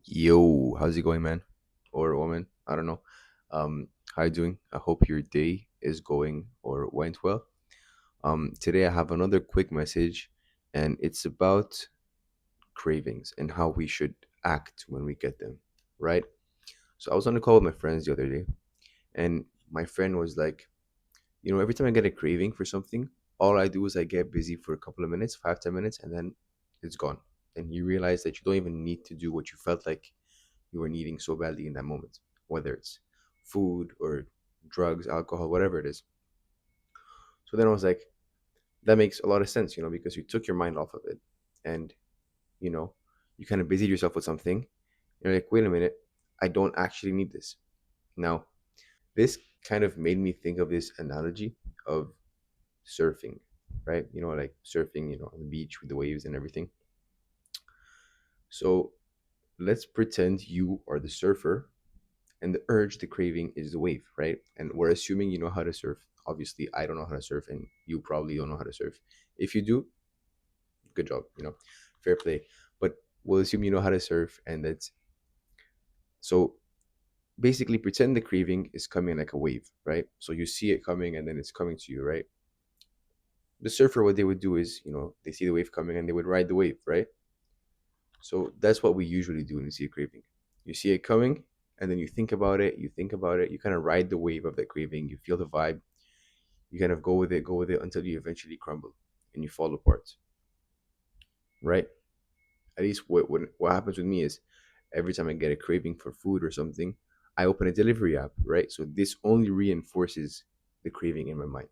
Yo, how's it going, man? Or woman? I don't know. How you doing? I hope your day is going or went well. Today I have another quick message, and it's about cravings and how we should act when we get them, right? So I was on a call with my friends the other day, and my friend was like, every time I get a craving for something, all I do is I get busy for a couple of minutes, 5, 10 minutes, and then it's gone. And you realize that you don't even need to do what you felt like you were needing so badly in that moment, whether it's food or drugs, alcohol, whatever it is. So then I was like, that makes a lot of sense, because you took your mind off of it and, you know, you kind of busied yourself with something. You're like, wait a minute, I don't actually need this. Now, this kind of made me think of this analogy of surfing, right? Like surfing, on the beach with the waves and everything. So let's pretend you are the surfer and the urge, the craving is the wave, right? And we're assuming you know how to surf. Obviously, I don't know how to surf, and you probably don't know how to surf. If you do, good job, fair play. But we'll assume you know how to surf, and that's so basically pretend the craving is coming like a wave, right? So you see it coming, and then it's coming to you, right? The surfer, what they would do is, they see the wave coming, and they would ride the wave, right? So that's what we usually do when we see a craving. You see it coming, and then you think about it, you kind of ride the wave of that craving, you feel the vibe, you kind of go with it until you eventually crumble and you fall apart, right? At least what happens with me is every time I get a craving for food or something, I open a delivery app, right? So this only reinforces the craving in my mind.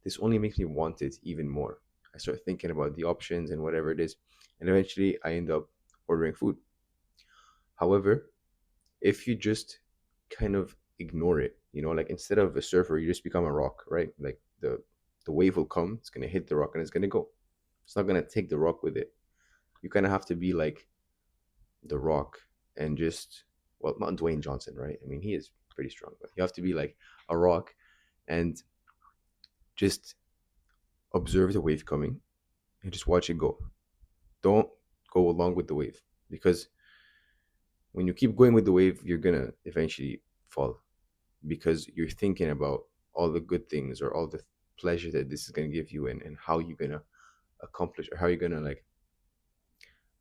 This only makes me want it even more. I start thinking about the options and whatever it is, and eventually I end up ordering food. However, if you just kind of ignore it, like instead of a surfer, you just become a rock, right? Like the wave will come, it's gonna hit the rock and it's gonna go. It's not gonna take the rock with it. You kind of have to be like the rock and just, well, not Dwayne Johnson, right? I mean, he is pretty strong, but you have to be like a rock and just observe the wave coming and just watch it go. Don't go along with the wave, because when you keep going with the wave, you're gonna eventually fall, because you're thinking about all the good things or all the pleasure that this is going to give you, and how you're going to accomplish, or how you're going to like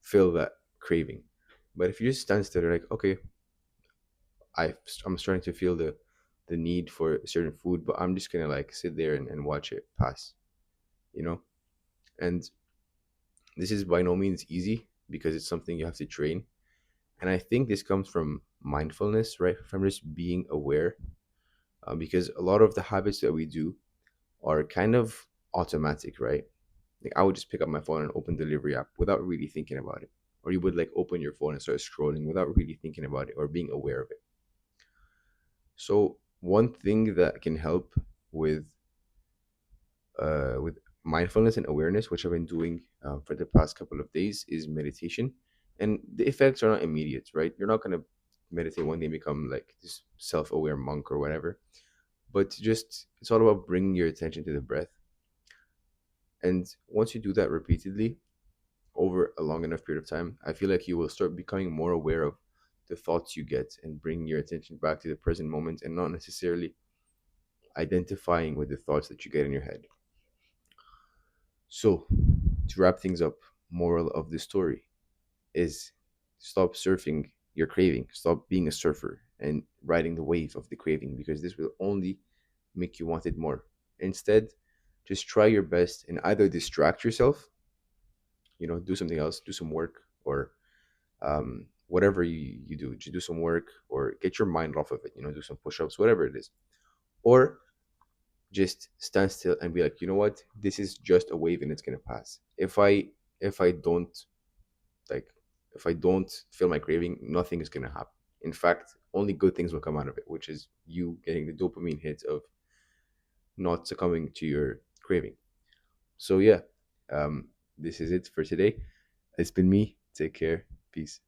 fill that craving. But if you just stand still, you're like, okay, I'm starting to feel the need for certain food, but I'm just going to like sit there and watch it pass, you know? And this is by no means easy, because it's something you have to train. And I think this comes from mindfulness, right? From just being aware, because a lot of the habits that we do are kind of automatic, right? Like I would just pick up my phone and open delivery app without really thinking about it. Or you would like open your phone and start scrolling without really thinking about it or being aware of it. So one thing that can help with with mindfulness and awareness, which I've been doing for the past couple of days, is meditation. And the effects are not immediate, right? You're not gonna meditate one day and become like this self-aware monk or whatever. But just it's all about bringing your attention to the breath. And once you do that repeatedly over a long enough period of time, I feel like you will start becoming more aware of the thoughts you get and bringing your attention back to the present moment, and not necessarily identifying with the thoughts that you get in your head. So, to wrap things up, moral of the story is stop surfing your craving, stop being a surfer and riding the wave of the craving, because this will only make you want it more. Instead, just try your best and either distract yourself, do something else, do some work, or whatever you do, just do some work or get your mind off of it, do some push-ups, whatever it is. Or just stand still and be like, you know what, this is just a wave and it's gonna pass. If I don't like if I don't feel my craving, nothing is gonna happen. In fact, only good things will come out of it, which is you getting the dopamine hit of not succumbing to your craving. So yeah, this is it for today. It's been me. Take care. Peace.